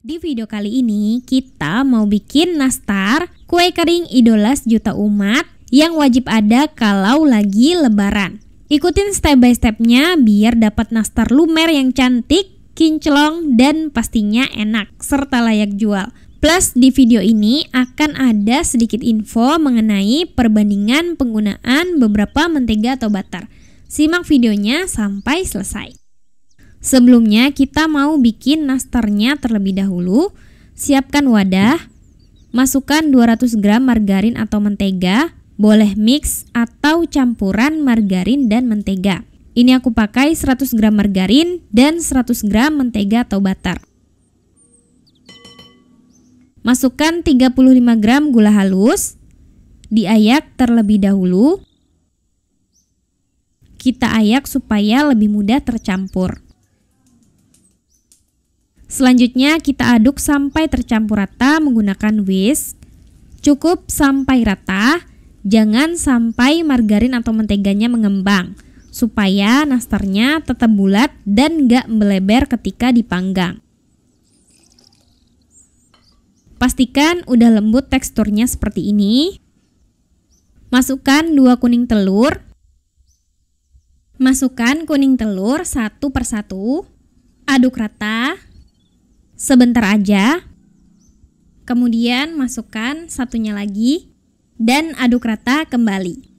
Di video kali ini kita mau bikin nastar, kue kering idola sejuta umat yang wajib ada kalau lagi lebaran. Ikutin step by stepnya biar dapat nastar lumer yang cantik, kinclong, dan pastinya enak serta layak jual. Plus di video ini akan ada sedikit info mengenai perbandingan penggunaan beberapa mentega atau butter. Simak videonya sampai selesai. Sebelumnya kita mau bikin nastarnya terlebih dahulu. Siapkan wadah, masukkan 200 gram margarin atau mentega, boleh mix atau campuran margarin dan mentega. Ini aku pakai 100 gram margarin dan 100 gram mentega atau butter. Masukkan 35 gram gula halus, diayak terlebih dahulu. Kita ayak supaya lebih mudah tercampur. Selanjutnya kita aduk sampai tercampur rata menggunakan whisk. Cukup sampai rata, jangan sampai margarin atau menteganya mengembang, supaya nastarnya tetap bulat dan gak melebar ketika dipanggang. Pastikan udah lembut teksturnya seperti ini. Masukkan 2 kuning telur. Masukkan kuning telur satu persatu. Aduk rata. Sebentar aja. Kemudian masukkan satunya lagi dan aduk rata kembali.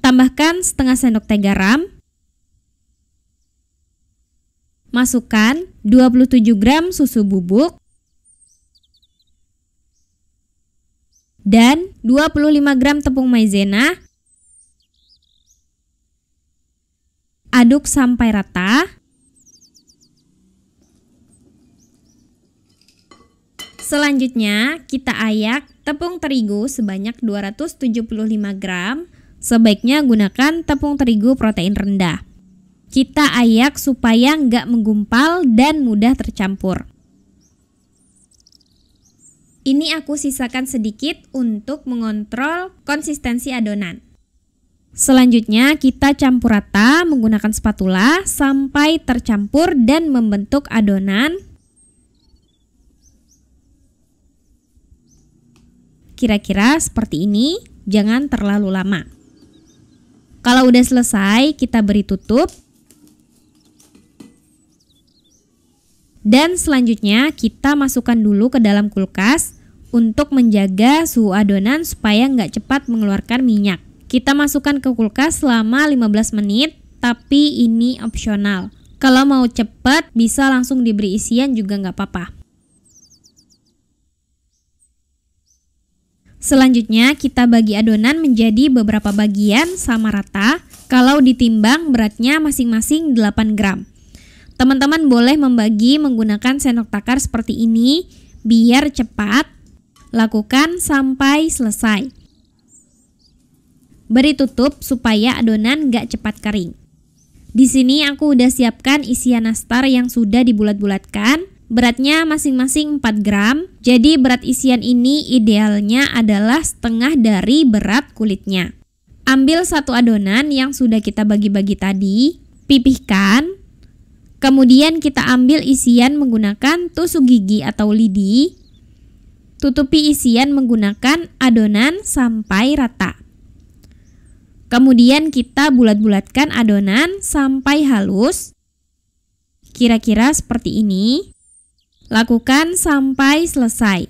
Tambahkan setengah sendok teh garam. Masukkan 27 gram susu bubuk dan 25 gram tepung maizena. Aduk sampai rata. Selanjutnya kita ayak tepung terigu sebanyak 275 gram. Sebaiknya gunakan tepung terigu protein rendah. Kita ayak supaya nggak menggumpal dan mudah tercampur. Ini aku sisakan sedikit untuk mengontrol konsistensi adonan. Selanjutnya kita campur rata menggunakan spatula sampai tercampur dan membentuk adonan. Kira-kira seperti ini, jangan terlalu lama. Kalau udah selesai, kita beri tutup. Dan selanjutnya kita masukkan dulu ke dalam kulkas untuk menjaga suhu adonan supaya nggak cepat mengeluarkan minyak. Kita masukkan ke kulkas selama 15 menit, tapi ini opsional. Kalau mau cepat, bisa langsung diberi isian juga nggak apa-apa. Selanjutnya kita bagi adonan menjadi beberapa bagian sama rata. Kalau ditimbang beratnya masing-masing 8 gram. Teman-teman boleh membagi menggunakan sendok takar seperti ini biar cepat. Lakukan sampai selesai. Beri tutup supaya adonan gak cepat kering. Di sini aku udah siapkan isian nastar yang sudah dibulat-bulatkan. Beratnya masing-masing 4 gram. Jadi berat isian ini idealnya adalah setengah dari berat kulitnya. Ambil satu adonan yang sudah kita bagi-bagi tadi, pipihkan. Kemudian kita ambil isian menggunakan tusuk gigi atau lidi. Tutupi isian menggunakan adonan sampai rata. Kemudian kita bulat-bulatkan adonan sampai halus. Kira-kira seperti ini. Lakukan sampai selesai.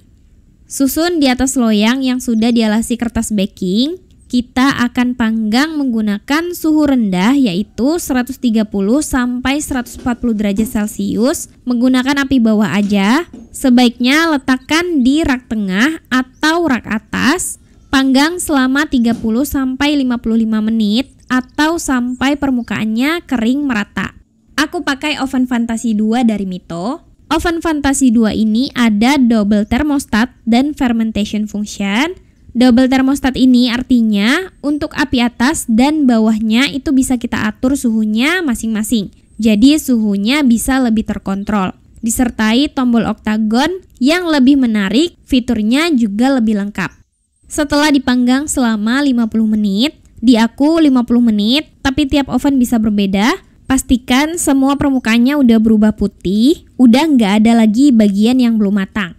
Susun di atas loyang yang sudah dialasi kertas baking. Kita akan panggang menggunakan suhu rendah yaitu 130 sampai 140 derajat Celcius. Menggunakan api bawah aja. Sebaiknya letakkan di rak tengah atau rak atas. Panggang selama 30 sampai 55 menit atau sampai permukaannya kering merata. Aku pakai oven fantasi 2 dari Mito. Oven fantasi 2 ini ada double thermostat dan fermentation function. Double thermostat ini artinya untuk api atas dan bawahnya itu bisa kita atur suhunya masing-masing. Jadi suhunya bisa lebih terkontrol. Disertai tombol oktagon yang lebih menarik, fiturnya juga lebih lengkap. Setelah dipanggang selama 50 menit, di aku 50 menit, tapi tiap oven bisa berbeda. Pastikan semua permukaannya udah berubah putih, udah nggak ada lagi bagian yang belum matang.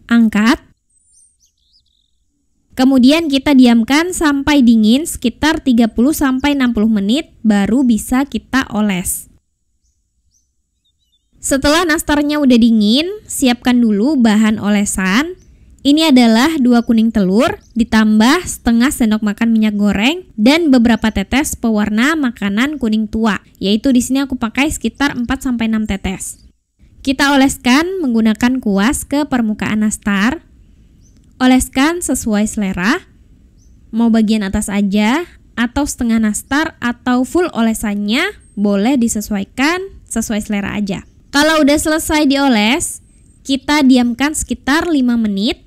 Angkat. Kemudian kita diamkan sampai dingin sekitar 30-60 menit baru bisa kita oles. Setelah nastarnya udah dingin, siapkan dulu bahan olesan. Ini adalah 2 kuning telur ditambah setengah sendok makan minyak goreng dan beberapa tetes pewarna makanan kuning tua, yaitu di sini aku pakai sekitar 4-6 tetes. Kita oleskan menggunakan kuas ke permukaan nastar. Oleskan sesuai selera. Mau bagian atas aja atau setengah nastar atau full olesannya boleh disesuaikan sesuai selera aja. Kalau udah selesai dioles, kita diamkan sekitar 5 menit.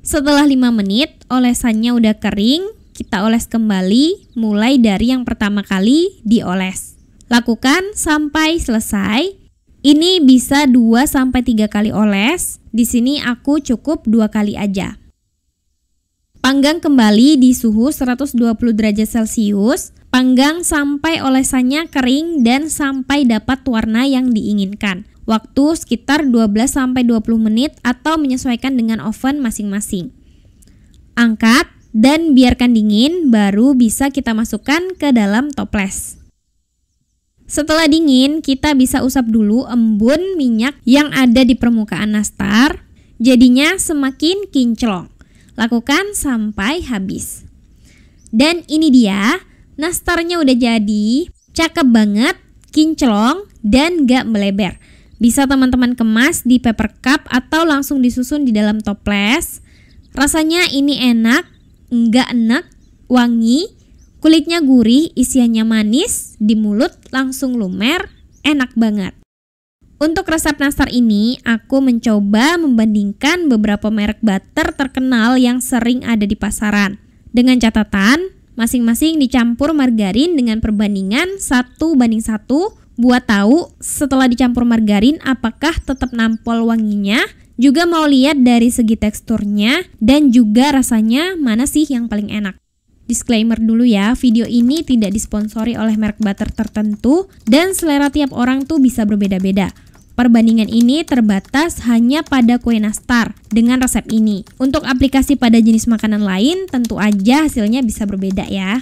Setelah 5 menit, olesannya udah kering, kita oles kembali mulai dari yang pertama kali dioles. Lakukan sampai selesai. Ini bisa 2-3 kali oles. Di sini aku cukup 2 kali aja. Panggang kembali di suhu 120 derajat Celcius. Panggang sampai olesannya kering dan sampai dapat warna yang diinginkan. Waktu sekitar 12-20 menit atau menyesuaikan dengan oven masing-masing. Angkat dan biarkan dingin baru bisa kita masukkan ke dalam toples. Setelah dingin, kita bisa usap dulu embun minyak yang ada di permukaan nastar. Jadinya semakin kinclong. Lakukan sampai habis. Dan ini dia, nastarnya udah jadi, cakep banget, kinclong, dan gak melebar. Bisa teman-teman kemas di paper cup atau langsung disusun di dalam toples. Rasanya ini enak, nggak enak, wangi, kulitnya gurih, isiannya manis, di mulut langsung lumer, enak banget. Untuk resep nastar ini, aku mencoba membandingkan beberapa merek butter terkenal yang sering ada di pasaran. Dengan catatan, masing-masing dicampur margarin dengan perbandingan 1:1. Buat tahu setelah dicampur margarin apakah tetap nampol wanginya, juga mau lihat dari segi teksturnya dan juga rasanya mana sih yang paling enak. Disclaimer dulu ya, video ini tidak disponsori oleh merek butter tertentu dan selera tiap orang tuh bisa berbeda-beda. Perbandingan ini terbatas hanya pada kue nastar dengan resep ini. Untuk aplikasi pada jenis makanan lain tentu aja hasilnya bisa berbeda ya.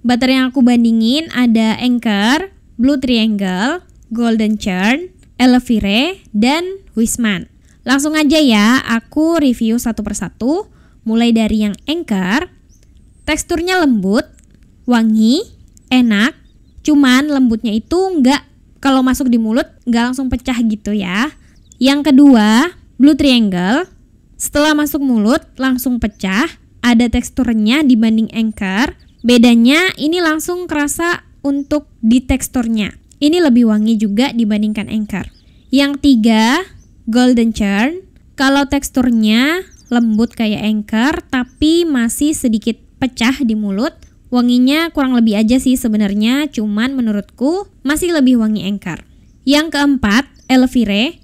Butter yang aku bandingin ada Anchor, Blue Triangle, Golden Churn, Elvire, dan Wiseman. Langsung aja ya, aku review satu persatu. Mulai dari yang Anchor, teksturnya lembut, wangi, enak. Cuman lembutnya itu kalau masuk di mulut nggak langsung pecah gitu ya. Yang kedua, Blue Triangle, setelah masuk mulut langsung pecah. Ada teksturnya dibanding Anchor. Bedanya ini langsung kerasa untuk di teksturnya. Ini lebih wangi juga dibandingkan Anchor. Yang tiga, Golden Churn. Kalau teksturnya lembut kayak Anchor tapi masih sedikit pecah di mulut. Wanginya kurang lebih aja sih sebenarnya, cuman menurutku masih lebih wangi Anchor. Yang keempat, Elvire.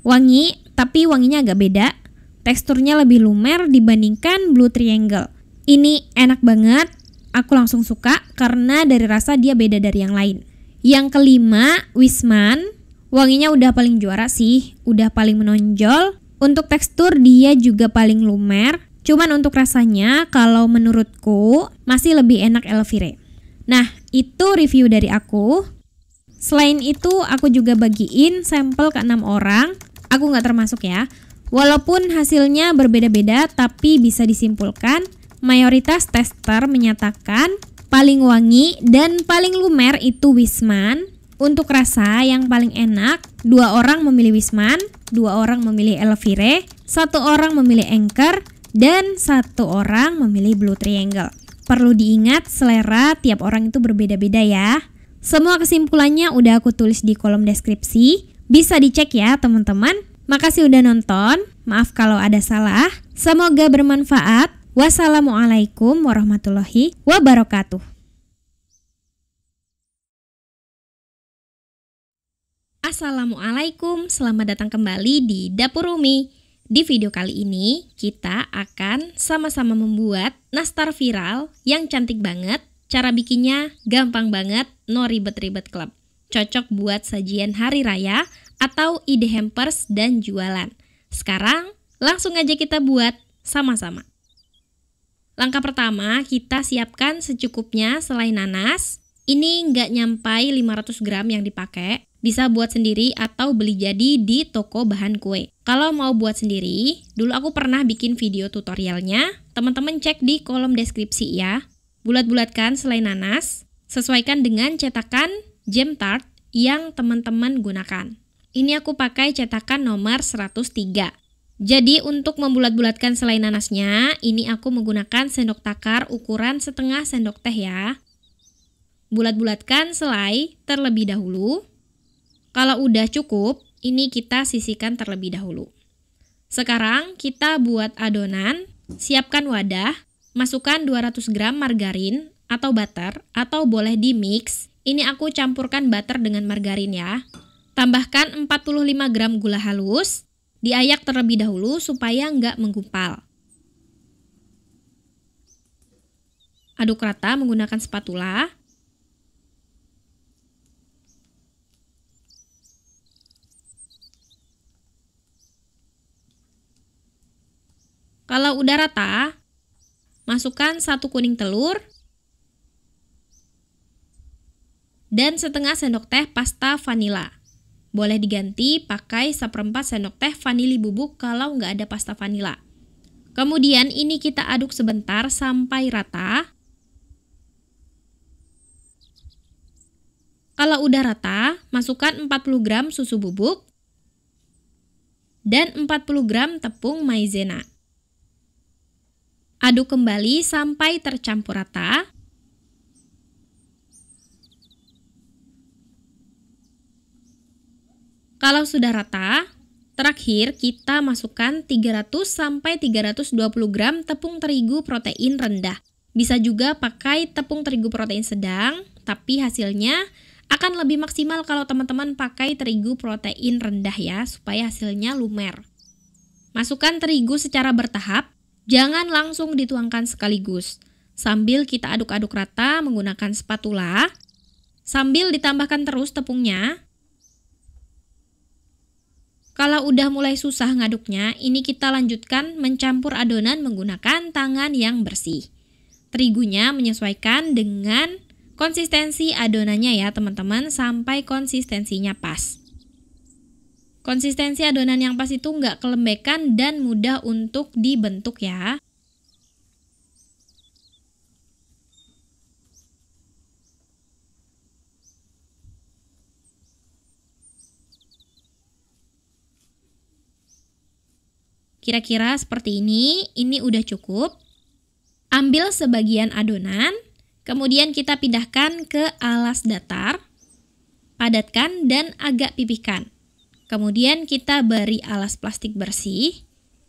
Wangi tapi wanginya agak beda. Teksturnya lebih lumer dibandingkan Blue Triangle. Ini enak banget. Aku langsung suka karena dari rasa dia beda dari yang lain. Yang kelima, Wiseman. Wanginya udah paling juara sih, udah paling menonjol. Untuk tekstur dia juga paling lumer. Cuman untuk rasanya kalau menurutku masih lebih enak Elvire. Nah, itu review dari aku. Selain itu aku juga bagiin sampel ke 6 orang. Aku nggak termasuk ya. Walaupun hasilnya berbeda-beda tapi bisa disimpulkan mayoritas tester menyatakan paling wangi dan paling lumer itu Wiseman. Untuk rasa yang paling enak, 2 orang memilih Wiseman, 2 orang memilih Elvire, 1 orang memilih Anchor, dan 1 orang memilih Blue Triangle. Perlu diingat selera tiap orang itu berbeda-beda ya. Semua kesimpulannya udah aku tulis di kolom deskripsi. Bisa dicek ya teman-teman. Makasih udah nonton. Maaf kalau ada salah. Semoga bermanfaat. Wassalamualaikum warahmatullahi wabarakatuh. Assalamualaikum, selamat datang kembali di Dapur Umi. Di video kali ini kita akan sama-sama membuat nastar viral yang cantik banget. Cara bikinnya gampang banget no ribet-ribet club. Cocok buat sajian hari raya atau ide hampers dan jualan. Sekarang langsung aja kita buat sama-sama. Langkah pertama, kita siapkan secukupnya selai nanas. Ini nggak nyampai 500 gram yang dipakai. Bisa buat sendiri atau beli jadi di toko bahan kue. Kalau mau buat sendiri, dulu aku pernah bikin video tutorialnya. Teman-teman cek di kolom deskripsi ya. Bulat-bulatkan selai nanas, sesuaikan dengan cetakan jam tart yang teman-teman gunakan. Ini aku pakai cetakan nomor 103. Jadi untuk membulat-bulatkan selai nanasnya, ini aku menggunakan sendok takar ukuran setengah sendok teh ya. Bulat-bulatkan selai terlebih dahulu. Kalau udah cukup, ini kita sisihkan terlebih dahulu. Sekarang kita buat adonan. Siapkan wadah, masukkan 200 gram margarin atau butter atau boleh di mix. Ini aku campurkan butter dengan margarin ya. Tambahkan 45 gram gula halus. Diayak terlebih dahulu supaya nggak menggumpal. Aduk rata menggunakan spatula. Kalau udah rata, masukkan 1 kuning telur dan setengah sendok teh pasta vanila. Boleh diganti pakai 1/4 sendok teh vanili bubuk kalau nggak ada pasta vanila. Kemudian ini kita aduk sebentar sampai rata. Kalau udah rata, masukkan 40 gram susu bubuk dan 40 gram tepung maizena. Aduk kembali sampai tercampur rata. Kalau sudah rata, terakhir kita masukkan 300 sampai 320 gram tepung terigu protein rendah. Bisa juga pakai tepung terigu protein sedang, tapi hasilnya akan lebih maksimal kalau teman-teman pakai terigu protein rendah ya, supaya hasilnya lumer. Masukkan terigu secara bertahap, jangan langsung dituangkan sekaligus. Sambil kita aduk-aduk rata menggunakan spatula, sambil ditambahkan terus tepungnya. Kalau udah mulai susah ngaduknya, ini kita lanjutkan mencampur adonan menggunakan tangan yang bersih. Terigunya menyesuaikan dengan konsistensi adonannya ya teman-teman, sampai konsistensinya pas. Konsistensi adonan yang pas itu nggak kelembekan dan mudah untuk dibentuk ya. Kira-kira seperti ini udah cukup. Ambil sebagian adonan, kemudian kita pindahkan ke alas datar, padatkan dan agak pipihkan. Kemudian kita beri alas plastik bersih,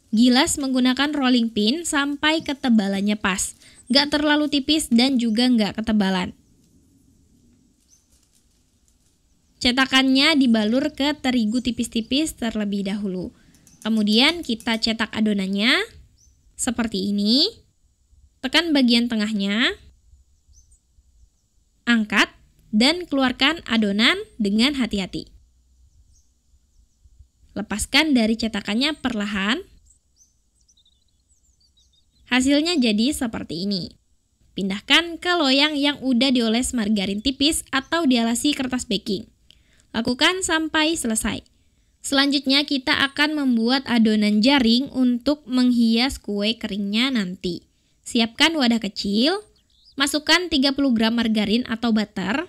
gilas menggunakan rolling pin sampai ketebalannya pas, nggak terlalu tipis dan juga nggak ketebalan. Cetakannya dibalur ke terigu tipis-tipis terlebih dahulu. Kemudian kita cetak adonannya seperti ini. Tekan bagian tengahnya, angkat dan keluarkan adonan dengan hati-hati. Lepaskan dari cetakannya perlahan. Hasilnya jadi seperti ini. Pindahkan ke loyang yang udah dioles margarin tipis atau dialasi kertas baking. Lakukan sampai selesai. Selanjutnya kita akan membuat adonan jaring untuk menghias kue keringnya nanti. Siapkan wadah kecil, masukkan 30 gram margarin atau butter,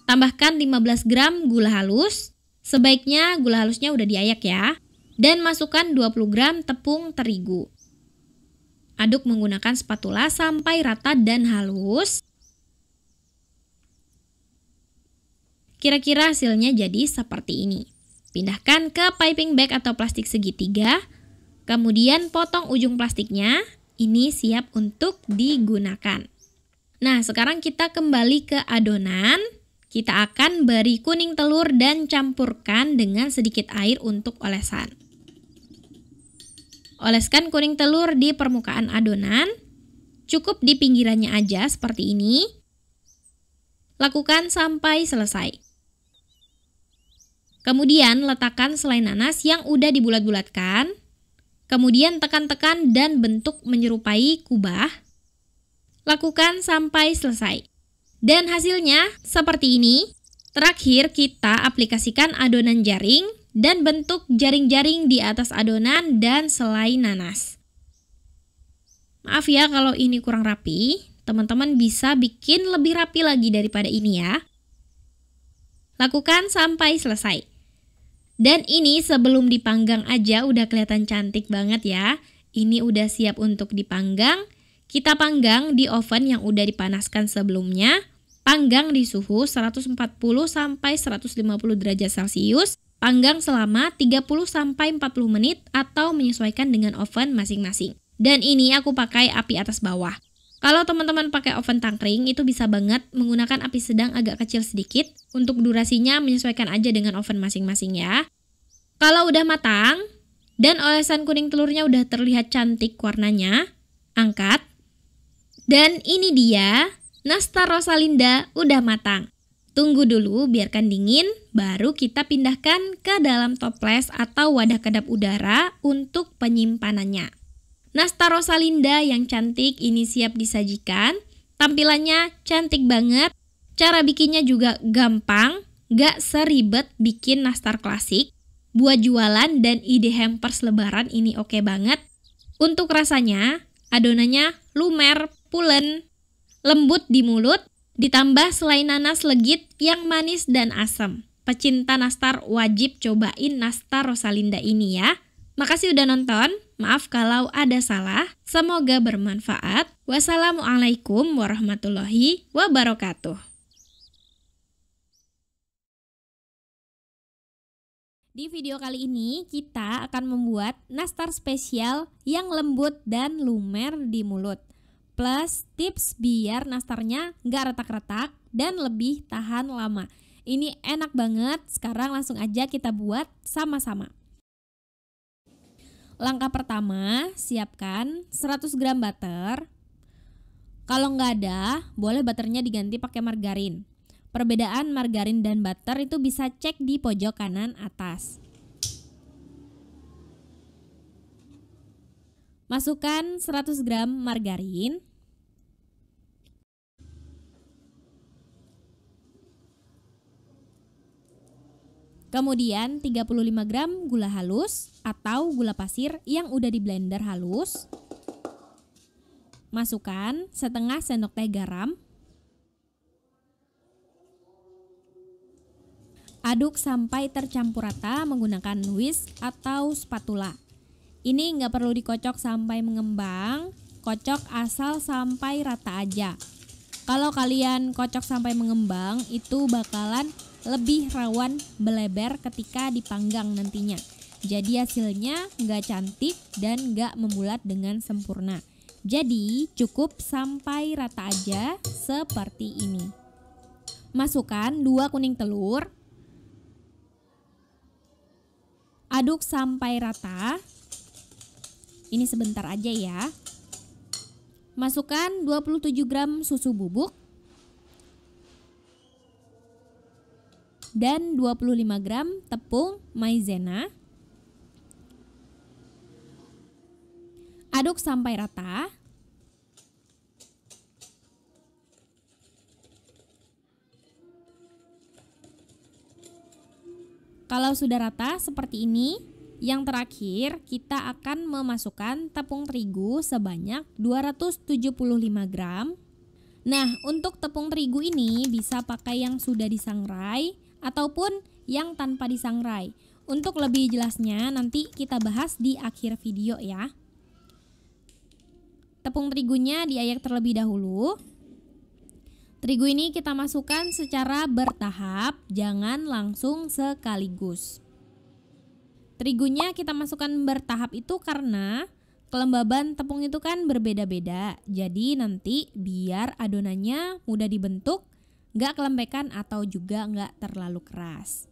tambahkan 15 gram gula halus, sebaiknya gula halusnya udah diayak ya, dan masukkan 20 gram tepung terigu. Aduk menggunakan spatula sampai rata dan halus. Kira-kira hasilnya jadi seperti ini. Pindahkan ke piping bag atau plastik segitiga. Kemudian potong ujung plastiknya. Ini siap untuk digunakan. Nah, sekarang kita kembali ke adonan. Kita akan beri kuning telur dan campurkan dengan sedikit air untuk olesan. Oleskan kuning telur di permukaan adonan. Cukup di pinggirannya aja seperti ini. Lakukan sampai selesai. Kemudian letakkan selai nanas yang udah dibulat-bulatkan. Kemudian tekan-tekan dan bentuk menyerupai kubah. Lakukan sampai selesai. Dan hasilnya seperti ini. Terakhir kita aplikasikan adonan jaring dan bentuk jaring-jaring di atas adonan dan selai nanas. Maaf ya kalau ini kurang rapi. Teman-teman bisa bikin lebih rapi lagi daripada ini ya. Lakukan sampai selesai. Dan ini sebelum dipanggang aja udah kelihatan cantik banget ya. Ini udah siap untuk dipanggang. Kita panggang di oven yang udah dipanaskan sebelumnya. Panggang di suhu 140 sampai 150 derajat Celcius. Panggang selama 30 sampai 40 menit atau menyesuaikan dengan oven masing-masing. Dan ini aku pakai api atas bawah. Kalau teman-teman pakai oven tangkring itu bisa banget menggunakan api sedang agak kecil sedikit. Untuk durasinya menyesuaikan aja dengan oven masing-masing ya. Kalau udah matang dan olesan kuning telurnya udah terlihat cantik warnanya, angkat. Dan ini dia, nastar Rosalinda udah matang. Tunggu dulu biarkan dingin, baru kita pindahkan ke dalam toples atau wadah kedap udara untuk penyimpanannya. Nastar Rosalinda yang cantik ini siap disajikan. Tampilannya cantik banget. Cara bikinnya juga gampang, gak seribet bikin nastar klasik. Buat jualan dan ide hampers lebaran ini oke banget. Untuk rasanya, adonannya lumer, pulen, lembut di mulut, ditambah selai nanas legit yang manis dan asam. Pecinta nastar wajib cobain nastar Rosalinda ini ya. Makasih udah nonton. Maaf kalau ada salah. Semoga bermanfaat. Wassalamualaikum warahmatullahi wabarakatuh. Di video kali ini kita akan membuat nastar spesial yang lembut dan lumer di mulut. Plus tips biar nastarnya nggak retak-retak dan lebih tahan lama. Ini enak banget. Sekarang langsung aja kita buat sama-sama. Langkah pertama, siapkan 100 gram butter. Kalau nggak ada, boleh butternya diganti pakai margarin. Perbedaan margarin dan butter itu bisa cek di pojok kanan atas. Masukkan 100 gram margarin. Kemudian 35 gram gula halus atau gula pasir yang udah di blender halus. Masukkan setengah sendok teh garam. Aduk sampai tercampur rata menggunakan whisk atau spatula. Ini nggak perlu dikocok sampai mengembang, kocok asal sampai rata aja. Kalau kalian kocok sampai mengembang, itu bakalan lebih rawan beleber ketika dipanggang nantinya. Jadi hasilnya nggak cantik dan nggak membulat dengan sempurna. Jadi cukup sampai rata aja seperti ini. Masukkan 2 kuning telur. Aduk sampai rata. Ini sebentar aja ya. Masukkan 27 gram susu bubuk. Dan 25 gram tepung maizena. Aduk sampai rata. Kalau sudah rata seperti ini, yang terakhir kita akan memasukkan tepung terigu sebanyak 275 gram. Nah, untuk tepung terigu ini bisa pakai yang sudah disangrai ataupun yang tanpa disangrai. Untuk lebih jelasnya nanti kita bahas di akhir video ya. Tepung terigunya diayak terlebih dahulu. Terigu ini kita masukkan secara bertahap, jangan langsung sekaligus. Terigunya kita masukkan bertahap itu karena kelembaban tepung itu kan berbeda-beda. Jadi nanti biar adonannya mudah dibentuk, gak kelembekan atau juga gak terlalu keras.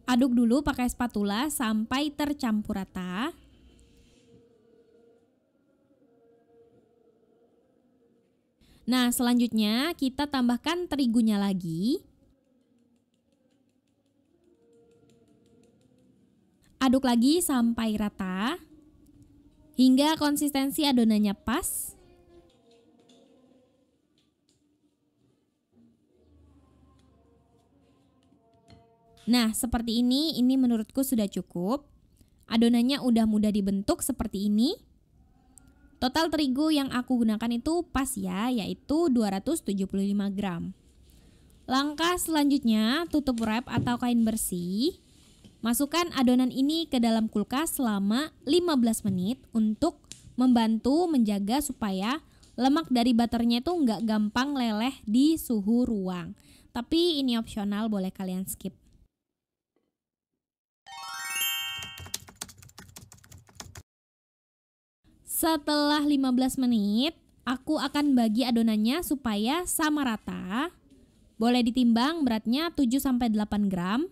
Aduk dulu pakai spatula sampai tercampur rata. Nah, selanjutnya kita tambahkan terigunya lagi. Aduk lagi sampai rata hingga konsistensi adonannya pas. Nah, seperti ini menurutku sudah cukup. Adonannya udah mudah dibentuk seperti ini. Total terigu yang aku gunakan itu pas ya, yaitu 275 gram. Langkah selanjutnya, tutup wrap atau kain bersih. Masukkan adonan ini ke dalam kulkas selama 15 menit untuk membantu menjaga supaya lemak dari butternya itu nggak gampang leleh di suhu ruang. Tapi ini opsional, boleh kalian skip. Setelah 15 menit, aku akan bagi adonannya supaya sama rata. Boleh ditimbang beratnya 7-8 gram.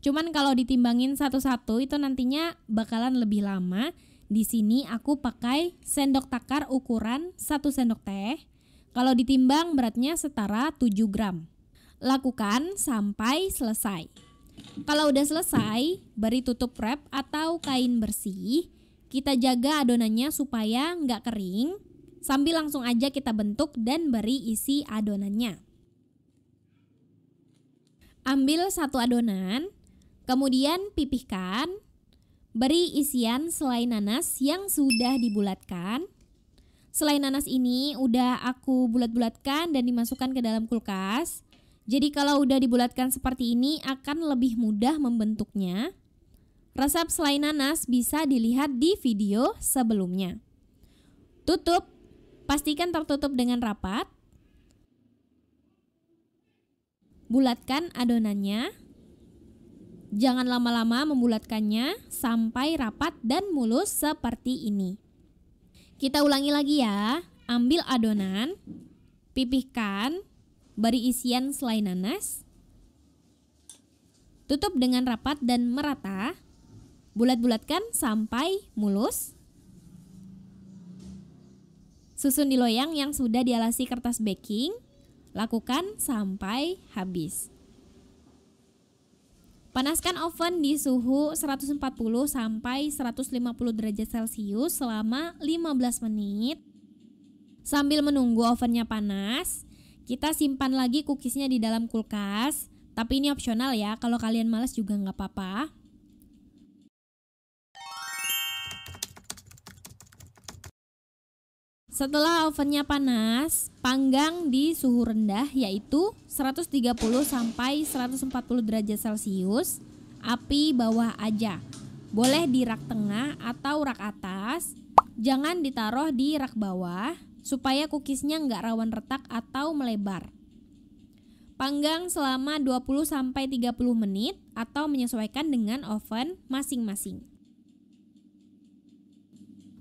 Cuman kalau ditimbangin satu-satu itu nantinya bakalan lebih lama. Di sini aku pakai sendok takar ukuran 1 sendok teh. Kalau ditimbang beratnya setara 7 gram. Lakukan sampai selesai. Kalau udah selesai, beri tutup wrap atau kain bersih. Kita jaga adonannya supaya nggak kering. Sambil langsung aja kita bentuk dan beri isi adonannya. Ambil satu adonan, kemudian pipihkan. Beri isian selai nanas yang sudah dibulatkan. Selai nanas ini udah aku bulat-bulatkan dan dimasukkan ke dalam kulkas. Jadi kalau udah dibulatkan seperti ini akan lebih mudah membentuknya. Resep selai nanas bisa dilihat di video sebelumnya. Tutup, pastikan tertutup dengan rapat. Bulatkan adonannya. Jangan lama-lama membulatkannya sampai rapat dan mulus seperti ini. Kita ulangi lagi ya. Ambil adonan, pipihkan, beri isian selai nanas. Tutup dengan rapat dan merata. Bulat-bulatkan sampai mulus. Susun di loyang yang sudah dialasi kertas baking. Lakukan sampai habis. Panaskan oven di suhu 140 sampai 150 derajat Celcius selama 15 menit. Sambil menunggu ovennya panas, kita simpan lagi cookiesnya di dalam kulkas. Tapi ini opsional ya, kalau kalian malas juga nggak apa-apa. Setelah ovennya panas, panggang di suhu rendah yaitu 130 sampai 140 derajat Celcius, api bawah aja. Boleh di rak tengah atau rak atas, jangan ditaruh di rak bawah supaya cookiesnya nggak rawan retak atau melebar. Panggang selama 20 sampai 30 menit atau menyesuaikan dengan oven masing-masing.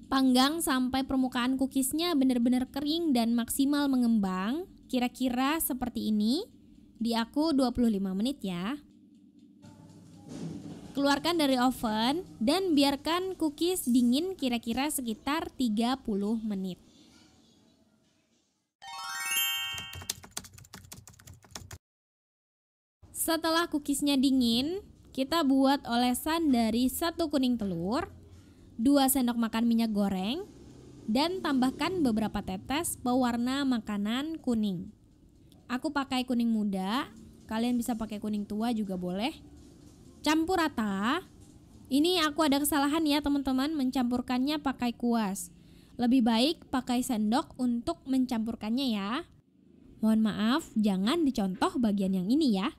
Panggang sampai permukaan cookiesnya benar-benar kering dan maksimal mengembang. Kira-kira seperti ini. Di aku 25 menit ya. Keluarkan dari oven dan biarkan cookies dingin kira-kira sekitar 30 menit. Setelah cookiesnya dingin, kita buat olesan dari 1 kuning telur, 2 sendok makan minyak goreng, dan tambahkan beberapa tetes pewarna makanan kuning. Aku pakai kuning muda, kalian bisa pakai kuning tua juga boleh. Campur rata. Ini aku ada kesalahan ya teman-teman, mencampurkannya pakai kuas. Lebih baik pakai sendok untuk mencampurkannya ya. Mohon maaf, jangan dicontoh bagian yang ini ya.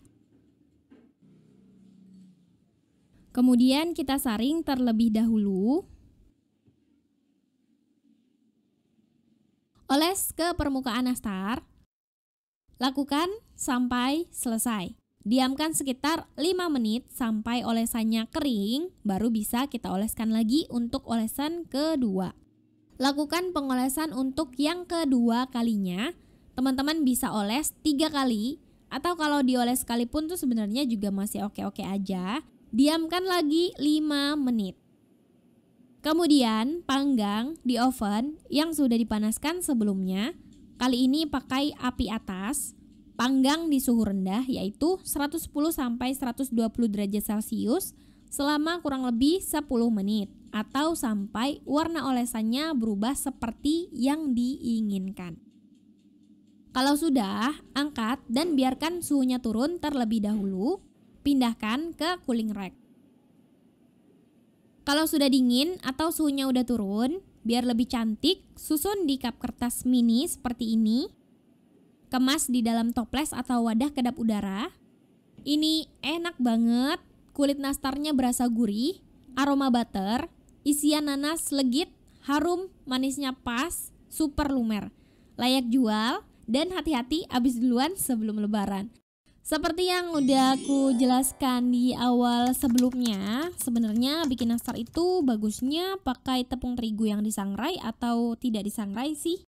Kemudian kita saring terlebih dahulu. Oles ke permukaan nastar. Lakukan sampai selesai. Diamkan sekitar 5 menit sampai olesannya kering, baru bisa kita oleskan lagi untuk olesan kedua. Lakukan pengolesan untuk yang kedua kalinya. Teman-teman bisa oles 3 kali, atau kalau dioles sekalipun tuh sebenarnya juga masih oke-oke aja. Diamkan lagi 5 menit. Kemudian panggang di oven yang sudah dipanaskan sebelumnya Kali ini pakai api atas, panggang di suhu rendah yaitu 110 sampai 120 derajat Celcius selama kurang lebih 10 menit atau sampai warna olesannya berubah seperti yang diinginkan. Kalau sudah, angkat dan biarkan suhunya turun terlebih dahulu, pindahkan ke cooling rack. Kalau sudah dingin atau suhunya udah turun, biar lebih cantik, susun di cup kertas mini seperti ini. Kemas di dalam toples atau wadah kedap udara. Ini enak banget, kulit nastarnya berasa gurih, aroma butter, isian nanas legit, harum, manisnya pas, super lumer. Layak jual dan hati-hati habis duluan sebelum lebaran. Seperti yang udah aku jelaskan di awal sebelumnya, sebenarnya bikin nastar itu bagusnya pakai tepung terigu yang disangrai atau tidak disangrai sih.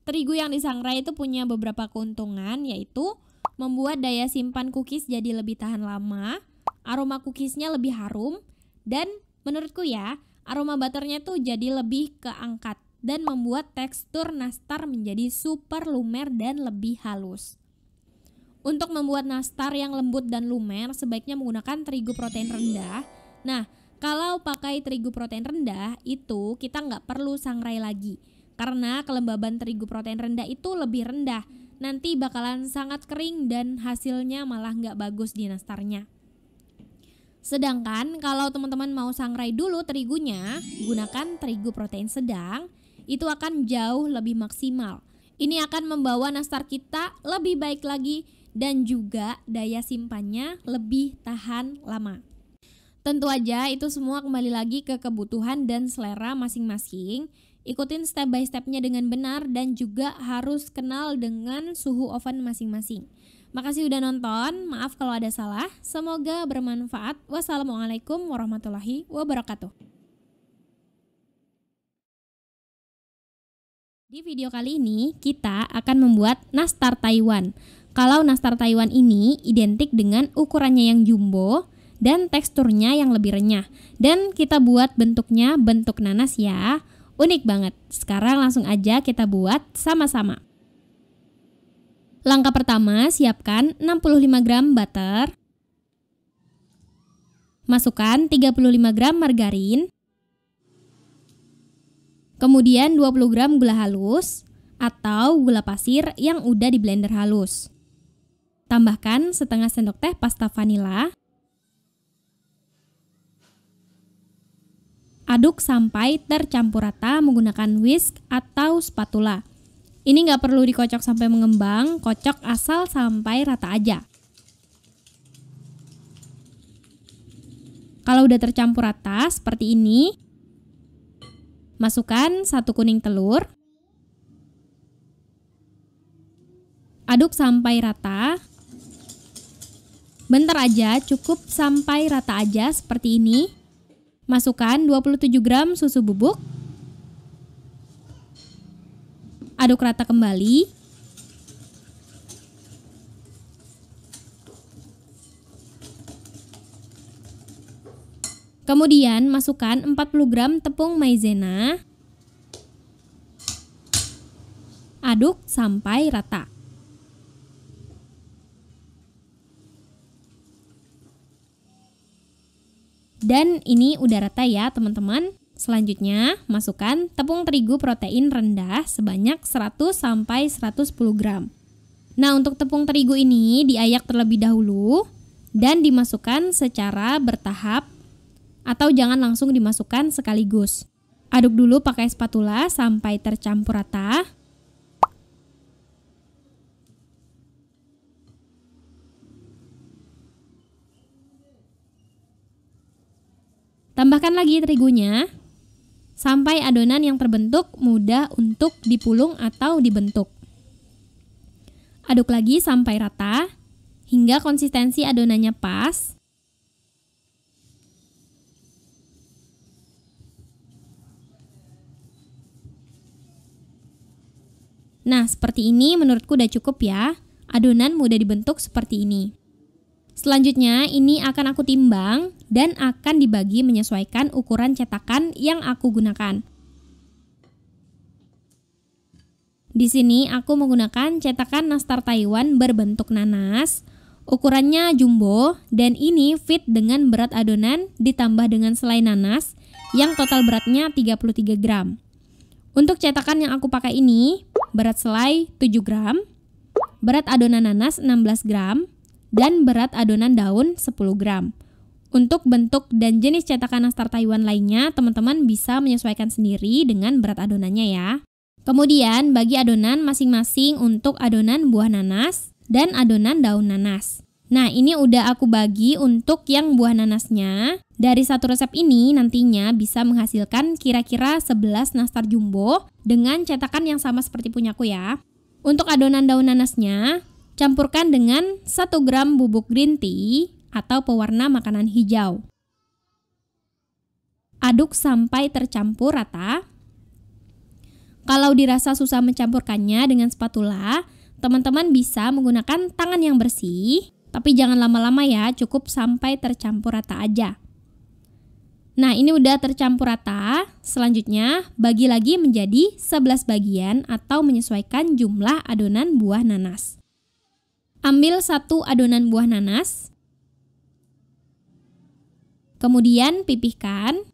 Terigu yang disangrai itu punya beberapa keuntungan, yaitu membuat daya simpan cookies jadi lebih tahan lama, aroma cookiesnya lebih harum, dan menurutku ya, aroma butternya tuh jadi lebih keangkat dan membuat tekstur nastar menjadi super lumer dan lebih halus. Untuk membuat nastar yang lembut dan lumer, sebaiknya menggunakan terigu protein rendah. Nah, kalau pakai terigu protein rendah, itu kita nggak perlu sangrai lagi. Karena kelembaban terigu protein rendah itu lebih rendah. Nanti bakalan sangat kering dan hasilnya malah nggak bagus di nastarnya. Sedangkan kalau teman-teman mau sangrai dulu terigunya, gunakan terigu protein sedang, itu akan jauh lebih maksimal. Ini akan membawa nastar kita lebih baik lagi dan juga daya simpannya lebih tahan lama. Tentu aja itu semua kembali lagi ke kebutuhan dan selera masing-masing. Ikutin step by stepnya dengan benar dan juga harus kenal dengan suhu oven masing-masing. Makasih udah nonton, maaf kalau ada salah. Semoga bermanfaat. Wassalamualaikum warahmatullahi wabarakatuh. Di video kali ini kita akan membuat nastar Taiwan. Kalau nastar Taiwan ini identik dengan ukurannya yang jumbo dan teksturnya yang lebih renyah. Dan kita buat bentuknya bentuk nanas ya. Unik banget. Sekarang langsung aja kita buat sama-sama. Langkah pertama, siapkan 65 gram butter. Masukkan 35 gram margarin. Kemudian 20 gram gula halus atau gula pasir yang udah di blender halus. Tambahkan setengah sendok teh pasta vanila. Aduk sampai tercampur rata menggunakan whisk atau spatula. Ini nggak perlu dikocok sampai mengembang, kocok asal sampai rata aja. Kalau udah tercampur rata seperti ini, masukkan 1 kuning telur. Aduk sampai rata. Bentar aja, cukup sampai rata aja seperti ini. Masukkan 27 gram susu bubuk. Aduk rata kembali. Kemudian masukkan 40 gram tepung maizena. Aduk sampai rata. Dan ini udah rata ya teman-teman. Selanjutnya masukkan tepung terigu protein rendah sebanyak 100 sampai 110 gram. Nah, untuk tepung terigu ini diayak terlebih dahulu dan dimasukkan secara bertahap atau jangan langsung dimasukkan sekaligus. Aduk dulu pakai spatula sampai tercampur rata. Tambahkan lagi terigunya sampai adonan yang terbentuk mudah untuk dipulung atau dibentuk. Aduk lagi sampai rata hingga konsistensi adonannya pas. Nah, seperti ini menurutku udah cukup ya. Adonan mudah dibentuk seperti ini. Selanjutnya ini akan aku timbang dan akan dibagi menyesuaikan ukuran cetakan yang aku gunakan. Di sini aku menggunakan cetakan nastar Taiwan berbentuk nanas. Ukurannya jumbo dan ini fit dengan berat adonan ditambah dengan selai nanas yang total beratnya 33 gram. Untuk cetakan yang aku pakai ini, berat selai 7 gram, berat adonan nanas 16 gram, dan berat adonan daun 10 gram. Untuk bentuk dan jenis cetakan nastar Taiwan lainnya, teman-teman bisa menyesuaikan sendiri dengan berat adonannya ya. Kemudian bagi adonan masing-masing untuk adonan buah nanas dan adonan daun nanas. Nah, ini udah aku bagi untuk yang buah nanasnya. Dari satu resep ini nantinya bisa menghasilkan kira-kira 11 nastar jumbo dengan cetakan yang sama seperti punyaku ya. Untuk adonan daun nanasnya, campurkan dengan 1 gram bubuk green tea atau pewarna makanan hijau. Aduk sampai tercampur rata. Kalau dirasa susah mencampurkannya dengan spatula, teman-teman bisa menggunakan tangan yang bersih, tapi jangan lama-lama ya, cukup sampai tercampur rata aja. Nah, ini udah tercampur rata. Selanjutnya, bagi lagi menjadi 11 bagian atau menyesuaikan jumlah adonan buah nanas. Ambil 1 adonan buah nanas, kemudian pipihkan.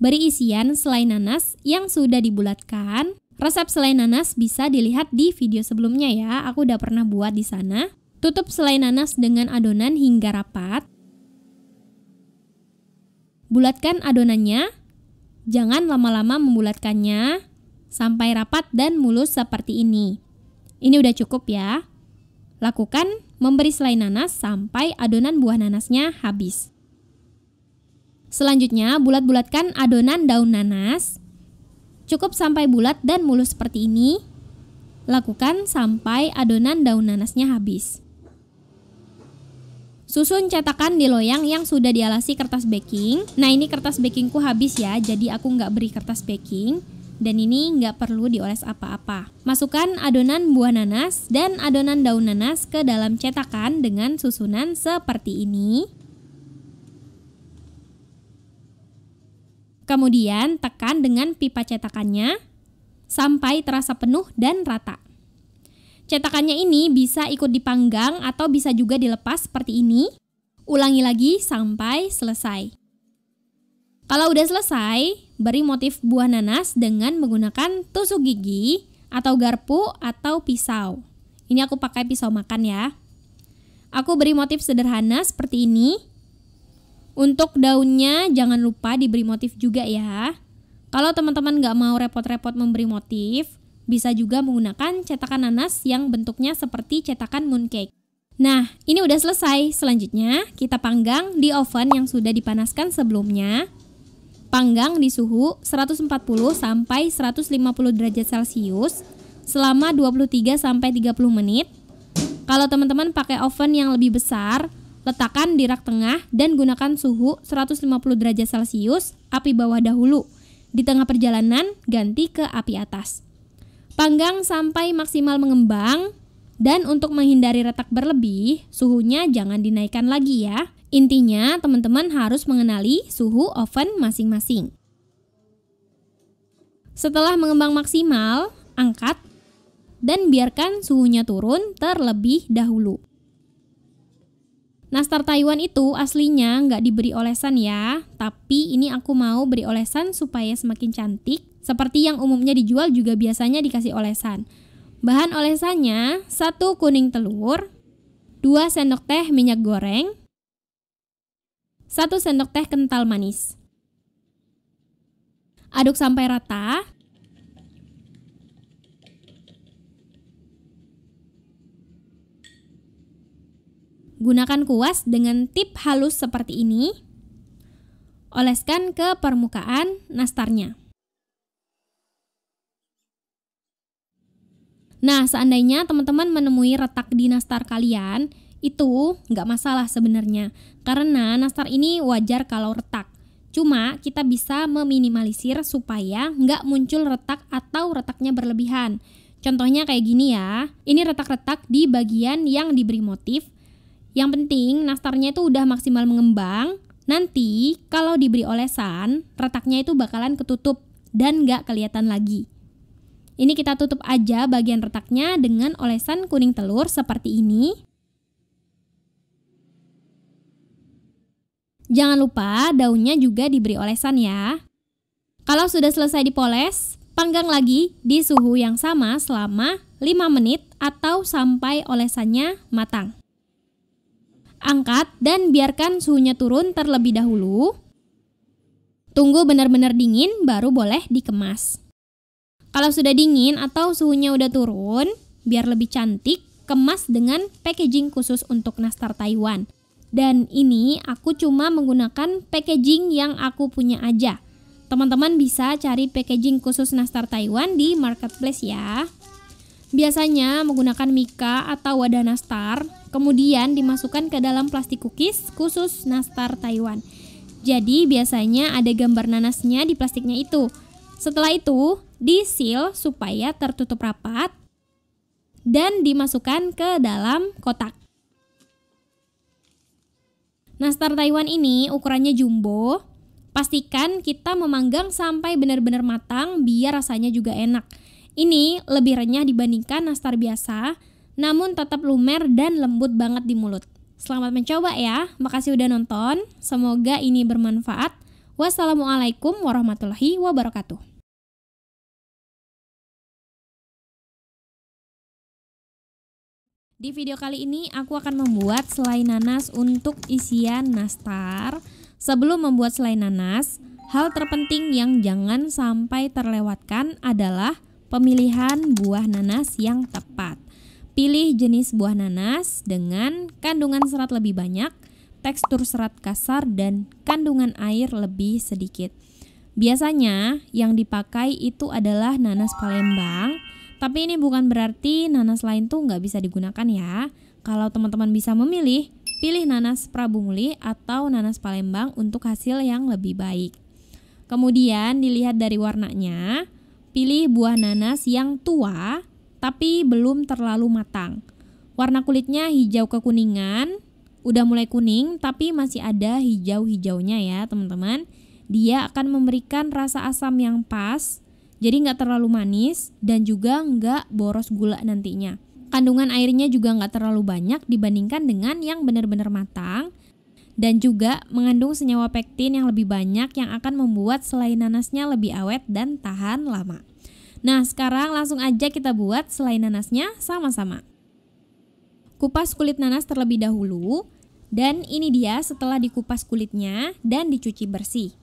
Beri isian selai nanas yang sudah dibulatkan. Resep selai nanas bisa dilihat di video sebelumnya ya, aku udah pernah buat di sana. Tutup selai nanas dengan adonan hingga rapat. Bulatkan adonannya, jangan lama-lama membulatkannya sampai rapat dan mulus seperti ini. Ini udah cukup ya. Lakukan memberi selai nanas sampai adonan buah nanasnya habis. Selanjutnya, bulat-bulatkan adonan daun nanas. Cukup sampai bulat dan mulus seperti ini. Lakukan sampai adonan daun nanasnya habis. Susun cetakan di loyang yang sudah dialasi kertas baking. Nah, ini kertas bakingku habis ya, jadi aku nggak beri kertas baking. Dan ini nggak perlu dioles apa-apa. Masukkan adonan buah nanas dan adonan daun nanas ke dalam cetakan dengan susunan seperti ini. Kemudian tekan dengan pipa cetakannya sampai terasa penuh dan rata. Cetakannya ini bisa ikut dipanggang atau bisa juga dilepas seperti ini. Ulangi lagi sampai selesai. Kalau udah selesai, beri motif buah nanas dengan menggunakan tusuk gigi atau garpu atau pisau. Ini aku pakai pisau makan ya. Aku beri motif sederhana seperti ini. Untuk daunnya jangan lupa diberi motif juga ya. Kalau teman-teman nggak mau repot-repot memberi motif, bisa juga menggunakan cetakan nanas yang bentuknya seperti cetakan mooncake. Nah, ini udah selesai. Selanjutnya, kita panggang di oven yang sudah dipanaskan sebelumnya. Panggang di suhu 140 sampai 150 derajat Celcius selama 23-30 menit. Kalau teman-teman pakai oven yang lebih besar, letakkan di rak tengah dan gunakan suhu 150 derajat Celcius, api bawah dahulu. Di tengah perjalanan, ganti ke api atas. Panggang sampai maksimal mengembang, dan untuk menghindari retak berlebih, suhunya jangan dinaikkan lagi ya. Intinya, teman-teman harus mengenali suhu oven masing-masing. Setelah mengembang maksimal, angkat, dan biarkan suhunya turun terlebih dahulu. Nastar Taiwan itu aslinya nggak diberi olesan ya, tapi ini aku mau beri olesan supaya semakin cantik. Seperti yang umumnya dijual juga biasanya dikasih olesan. Bahan olesannya 1 kuning telur, 2 sendok teh minyak goreng, 1 sendok teh kental manis. Aduk sampai rata. Gunakan kuas dengan tip halus seperti ini. Oleskan ke permukaan nastarnya. Nah, seandainya teman-teman menemui retak di nastar kalian, itu nggak masalah sebenarnya. Karena nastar ini wajar kalau retak. Cuma kita bisa meminimalisir supaya nggak muncul retak atau retaknya berlebihan. Contohnya kayak gini ya. Ini retak-retak di bagian yang diberi motif. Yang penting nastarnya itu udah maksimal mengembang, Nanti kalau diberi olesan, retaknya itu bakalan ketutup dan nggak kelihatan lagi. Ini kita tutup aja bagian retaknya dengan olesan kuning telur seperti ini. Jangan lupa daunnya juga diberi olesan ya. Kalau sudah selesai dipoles, panggang lagi di suhu yang sama selama 5 menit atau sampai olesannya matang. Angkat dan biarkan suhunya turun terlebih dahulu. Tunggu benar-benar dingin baru boleh dikemas. Kalau sudah dingin atau suhunya udah turun, biar lebih cantik, kemas dengan packaging khusus untuk nastar Taiwan. Dan ini aku cuma menggunakan packaging yang aku punya aja. Teman-teman bisa cari packaging khusus nastar Taiwan di marketplace ya. Biasanya menggunakan mika atau wadah nastar, kemudian dimasukkan ke dalam plastik cookies khusus nastar Taiwan. Jadi biasanya ada gambar nanasnya di plastiknya itu. Setelah itu, di-seal supaya tertutup rapat dan dimasukkan ke dalam kotak. Nastar Taiwan ini ukurannya jumbo. Pastikan kita memanggang sampai benar-benar matang biar rasanya juga enak. Ini lebih renyah dibandingkan nastar biasa, namun tetap lumer dan lembut banget di mulut. Selamat mencoba ya, makasih udah nonton, semoga ini bermanfaat. Wassalamualaikum warahmatullahi wabarakatuh. Di video kali ini aku akan membuat selai nanas untuk isian nastar. Sebelum membuat selai nanas, hal terpenting yang jangan sampai terlewatkan adalah pemilihan buah nanas yang tepat. Pilih jenis buah nanas dengan kandungan serat lebih banyak, tekstur serat kasar, dan kandungan air lebih sedikit. Biasanya yang dipakai itu adalah nanas Palembang, tapi ini bukan berarti nanas lain tuh nggak bisa digunakan ya. Kalau teman-teman bisa memilih, pilih nanas Prabu Muli atau nanas Palembang untuk hasil yang lebih baik. Kemudian dilihat dari warnanya. Pilih buah nanas yang tua tapi belum terlalu matang. Warna kulitnya hijau kekuningan, udah mulai kuning tapi masih ada hijau-hijaunya ya teman-teman. Dia akan memberikan rasa asam yang pas, jadi nggak terlalu manis dan juga nggak boros gula nantinya. Kandungan airnya juga nggak terlalu banyak dibandingkan dengan yang benar-benar matang. Dan juga mengandung senyawa pektin yang lebih banyak yang akan membuat selai nanasnya lebih awet dan tahan lama. Nah, sekarang langsung aja kita buat selai nanasnya sama-sama. Kupas kulit nanas terlebih dahulu, dan ini dia setelah dikupas kulitnya dan dicuci bersih.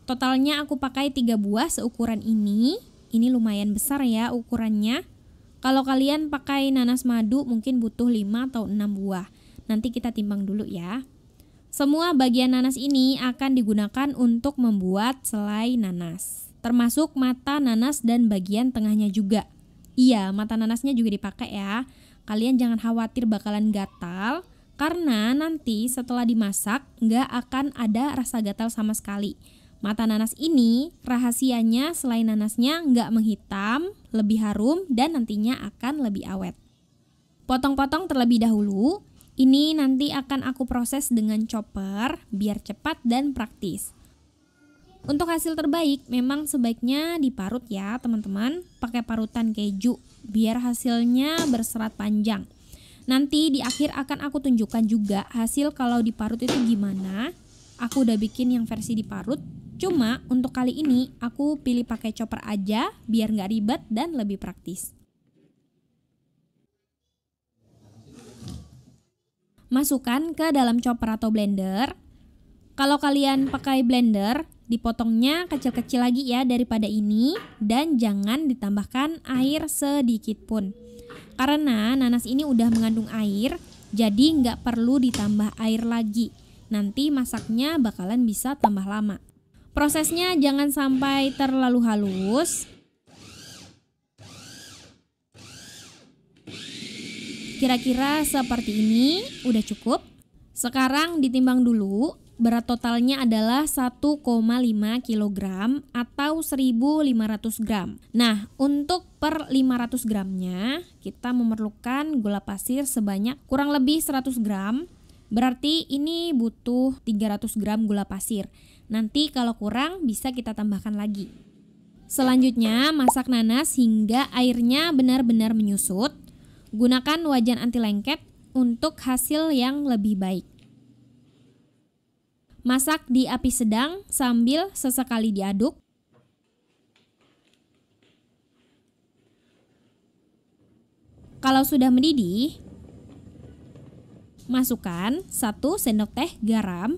Totalnya aku pakai 3 buah seukuran ini lumayan besar ya ukurannya. Kalau kalian pakai nanas madu mungkin butuh 5 atau 6 buah. Nanti kita timbang dulu ya. Semua bagian nanas ini akan digunakan untuk membuat selai nanas, termasuk mata nanas dan bagian tengahnya juga. Iya, mata nanasnya juga dipakai ya. Kalian jangan khawatir bakalan gatal, karena nanti setelah dimasak nggak akan ada rasa gatal sama sekali. Mata nanas ini rahasianya selai nanasnya nggak menghitam, lebih harum dan nantinya akan lebih awet. Potong-potong terlebih dahulu. Ini nanti akan aku proses dengan chopper biar cepat dan praktis. Untuk hasil terbaik memang sebaiknya diparut ya teman-teman, pakai parutan keju biar hasilnya berserat panjang. Nanti di akhir akan aku tunjukkan juga hasil kalau diparut itu gimana. Aku udah bikin yang versi diparut, cuma untuk kali ini aku pilih pakai chopper aja biar nggak ribet dan lebih praktis. Masukkan ke dalam chopper atau blender. Kalau kalian pakai blender, dipotongnya kecil-kecil lagi ya daripada ini, dan jangan ditambahkan air sedikit pun. Karena nanas ini udah mengandung air, jadi nggak perlu ditambah air lagi. Nanti masaknya bakalan bisa tambah lama. Prosesnya jangan sampai terlalu halus. Kira-kira seperti ini udah cukup. Sekarang ditimbang dulu. Berat totalnya adalah 1,5 kg atau 1.500 gram. Nah, untuk per 500 gramnya kita memerlukan gula pasir sebanyak kurang lebih 100 gram. Berarti ini butuh 300 gram gula pasir. Nanti kalau kurang bisa kita tambahkan lagi. Selanjutnya, masak nanas hingga airnya benar-benar menyusut. Gunakan wajan anti lengket untuk hasil yang lebih baik. Masak di api sedang sambil sesekali diaduk. Kalau sudah mendidih, masukkan 1 sendok teh garam.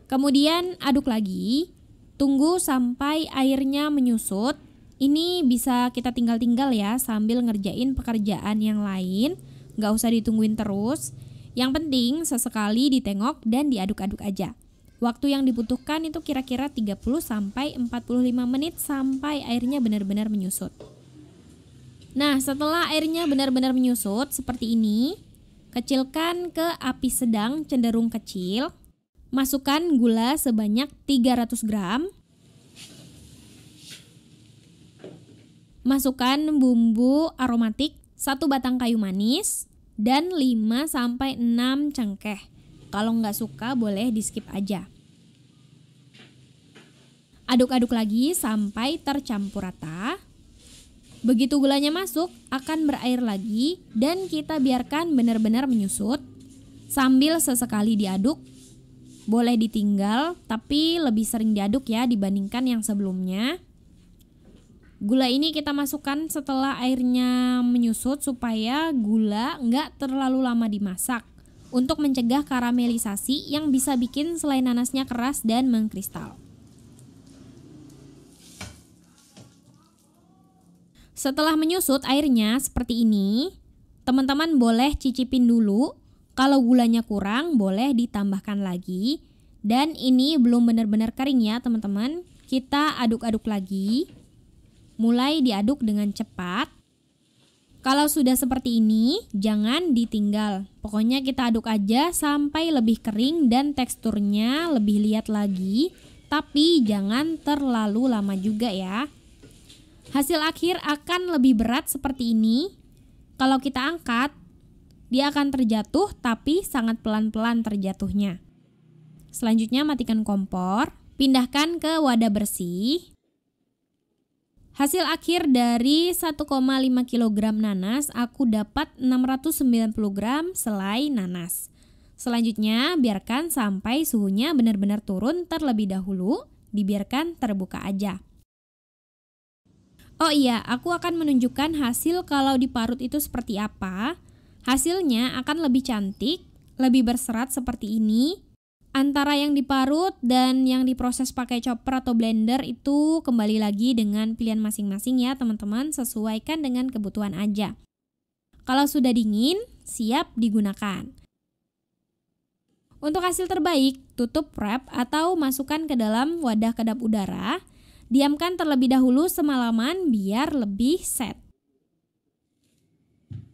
Kemudian aduk lagi, tunggu sampai airnya menyusut. Ini bisa kita tinggal-tinggal ya sambil ngerjain pekerjaan yang lain, nggak usah ditungguin terus. Yang penting sesekali ditengok dan diaduk-aduk aja. Waktu yang dibutuhkan itu kira-kira 30-45 menit sampai airnya benar-benar menyusut. Nah, setelah airnya benar-benar menyusut seperti ini, kecilkan ke api sedang cenderung kecil. Masukkan gula sebanyak 300 gram. Masukkan bumbu aromatik 1 batang kayu manis dan 5-6 cengkeh. Kalau nggak suka boleh di skip aja. Aduk-aduk lagi sampai tercampur rata. Begitu gulanya masuk, akan berair lagi dan kita biarkan benar-benar menyusut. Sambil sesekali diaduk. Boleh ditinggal, tapi lebih sering diaduk ya dibandingkan yang sebelumnya. Gula ini kita masukkan setelah airnya menyusut supaya gula nggak terlalu lama dimasak untuk mencegah karamelisasi yang bisa bikin selai nanasnya keras dan mengkristal. Setelah menyusut airnya seperti ini, teman-teman boleh cicipin dulu. Kalau gulanya kurang boleh ditambahkan lagi. Dan ini belum benar-benar kering ya teman-teman. Kita aduk-aduk lagi. Mulai diaduk dengan cepat. Kalau sudah seperti ini, jangan ditinggal. Pokoknya kita aduk aja sampai lebih kering dan teksturnya lebih lihat lagi. Tapi jangan terlalu lama juga ya. Hasil akhir akan lebih berat seperti ini. Kalau kita angkat, dia akan terjatuh tapi sangat pelan-pelan terjatuhnya. Selanjutnya matikan kompor, pindahkan ke wadah bersih. Hasil akhir dari 1,5 kg nanas, aku dapat 690 gram selai nanas. Selanjutnya biarkan sampai suhunya benar-benar turun terlebih dahulu, dibiarkan terbuka aja. Oh iya, aku akan menunjukkan hasil kalau diparut itu seperti apa. Hasilnya akan lebih cantik, lebih berserat seperti ini. Antara yang diparut dan yang diproses pakai chopper atau blender itu kembali lagi dengan pilihan masing-masing ya teman-teman, sesuaikan dengan kebutuhan aja. Kalau sudah dingin, siap digunakan. Untuk hasil terbaik, tutup wrap atau masukkan ke dalam wadah kedap udara. Diamkan terlebih dahulu semalaman biar lebih set.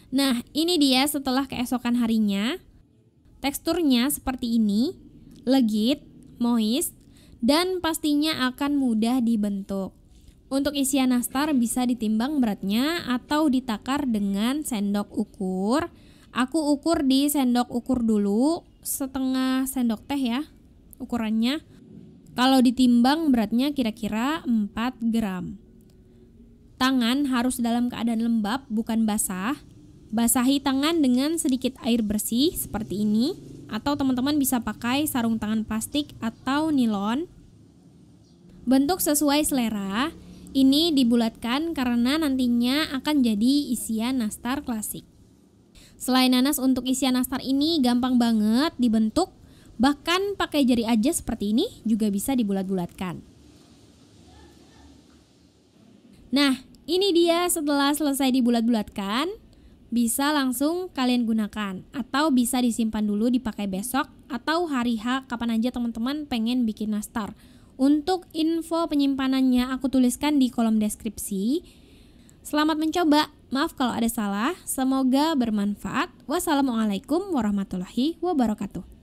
Nah, ini dia setelah keesokan harinya. Teksturnya seperti ini, legit, moist, dan pastinya akan mudah dibentuk. Untuk isian nastar bisa ditimbang beratnya atau ditakar dengan sendok ukur. Aku ukur di sendok ukur dulu, setengah sendok teh ya ukurannya. Kalau ditimbang beratnya kira-kira 4 gram. Tangan harus dalam keadaan lembab, bukan basah. Basahi tangan dengan sedikit air bersih seperti ini. Atau teman-teman bisa pakai sarung tangan plastik atau nilon. Bentuk sesuai selera. Ini dibulatkan karena nantinya akan jadi isian nastar klasik. Selai nanas untuk isian nastar ini gampang banget dibentuk. Bahkan pakai jari aja seperti ini juga bisa dibulat-bulatkan. Nah, ini dia setelah selesai dibulat-bulatkan, bisa langsung kalian gunakan atau bisa disimpan dulu dipakai besok atau hari H kapan aja teman-teman pengen bikin nastar. Untuk info penyimpanannya aku tuliskan di kolom deskripsi. Selamat mencoba, maaf kalau ada salah, semoga bermanfaat. Wassalamualaikum warahmatullahi wabarakatuh.